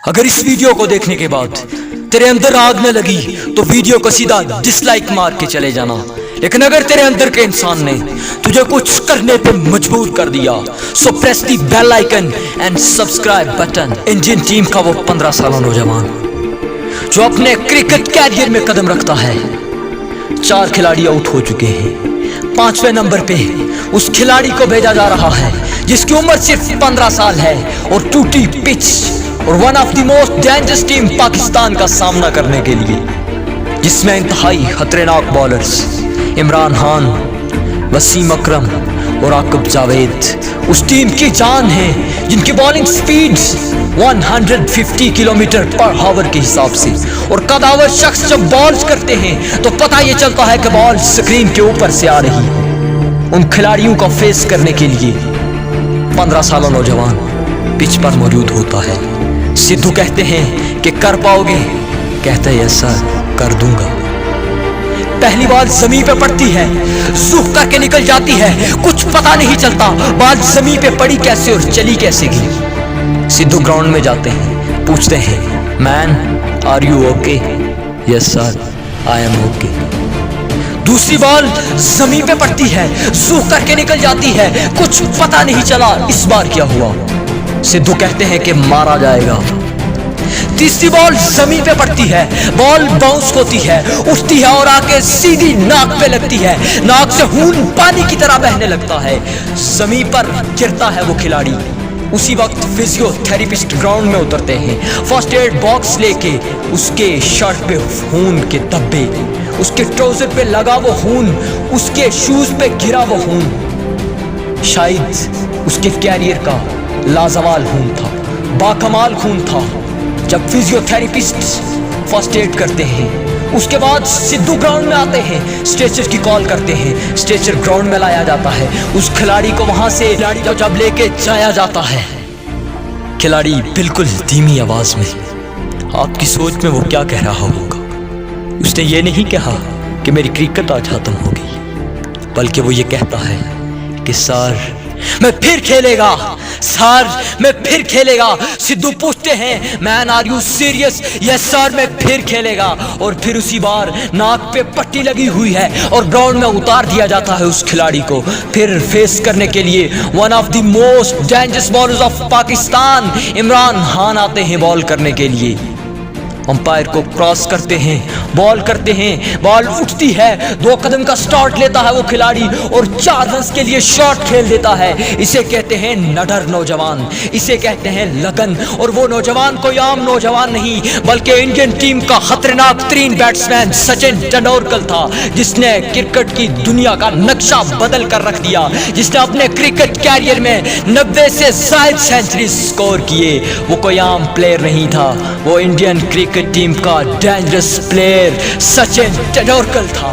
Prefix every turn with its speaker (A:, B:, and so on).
A: अगर इस वीडियो को देखने के बाद तेरे अंदर आग न लगी तो वीडियो को सीधा डिसलाइक मार के चले जाना। लेकिन अगर तेरे अंदर के इंसान ने तुझे कुछ करने पे मजबूर कर दिया so press the bell icon and subscribe button. Indian team का वो 15 साल नौजवान जो अपने क्रिकेट कैरियर में कदम रखता है, 4 खिलाड़ी आउट हो चुके हैं। 5वें नंबर पे उस खिलाड़ी को भेजा जा रहा है जिसकी उम्र सिर्फ 15 साल है और टूटी पिच और one of the most dangerous team Pakistan का सामना करने के लिए, जिसमें इंतहाई खतरनाक बॉलर्स इमरान खान, वसीम अकरम और आकिब जावेद उस टीम की जान है, जिनकी bowling speed 150 kilometre per hour के हिसाब से। और कदावर शख्स जब बॉल्स करते हैं तो पता ये चलता है कि बॉल स्क्रीन के ऊपर से आ रही। उन खिलाड़ियों को फेस करने के लिए 15 साल नौजवान पिच पर मौजूद होता है। सिद्धू कहते हैं कि कर पाओगे, कहते हैं यस सर कर दूंगा। पहली बार जमीन पे पड़ती है, ज़ुक करके निकल जाती है, कुछ पता नहीं चलता बाल जमीन पे पड़ी कैसे और चली कैसे गई। सिद्धू ग्राउंड में जाते हैं, पूछते हैं man are you okay? Yes sir I am okay. दूसरी बॉल जमीन पे पड़ती है, ज़ुक करके निकल जाती है, कुछ पता नहीं चला इस बार क्या हुआ। सिद्धू कहते हैं कि मारा जाएगा। तीसरी बॉल जमीन पे पड़ती है, बॉल बाउंस होती है, उठती है और आके सीधी नाक पे लगती है, नाक से खून पानी की तरह बहने लगता है, जमीन पर गिरता है वो खिलाड़ी। उसी वक्त फिजियोथेरेपिस्ट ग्राउंड में उतरते हैं, फर्स्ट एड बॉक्स लेके उसके शर्ट पे खून के धब्बे, उसके ट्राउजर पे लगा वो खून, उसके शूज पे गिरा वो खून शायद उसके कैरियर का लाजवाल खून था, बाकमाल खून था। जब फिजियोथेरेपिस्ट फर्स्ट एड करते हैं उसके बाद सिद्धू ग्राउंड में आते हैं, स्ट्रेचर की कॉल करते हैं, स्ट्रेचर ग्राउंड में लाया जाता है। उस खिलाड़ी को वहां से जब लेके जाया जाता है, खिलाड़ी बिल्कुल धीमी आवाज में आपकी सोच में वो क्या कह रहा होगा। उसने ये नहीं कहा कि मेरी क्रिकेट आज खत्म हो गई, बल्कि वो ये कहता है कि सर मैं फिर खेलेगा, सर मैं फिर खेलेगा। सिद्धू पूछते हैं man are you serious? Yes sir मैं फिर खेलेगा। और फिर उसी बार नाक पे पट्टी लगी हुई है और ग्राउंड में उतार दिया जाता है उस खिलाड़ी को। फिर फेस करने के लिए one of the most dangerous bowlers of Pakistan Imran Khan आते हैं बॉल करने के लिए। अंपायर को क्रॉस करते हैं, बॉल करते हैं, बॉल उठती है, 2 कदम का स्टार्ट लेता है वो खिलाड़ी और 4 रन के लिए शॉट खेल देता है। इसे कहते हैं नडर नौजवान, इसे कहते हैं लगन। और वो नौजवान कोई आम नौजवान नहीं बल्कि इंडियन टीम का खतरनाक तरीन बैट्समैन सचिन तेंदुलकर था, जिसने क्रिकेट की दुनिया का नक्शा बदल कर रख दिया, जिसने अपने क्रिकेट कैरियर में 90 से ज्यादा सेंचुरी स्कोर किए। वो कोई आम प्लेयर नहीं था, वो इंडियन क्रिकेट टीम का डेंजरस प्लेयर सचिन तेंदुलकर था।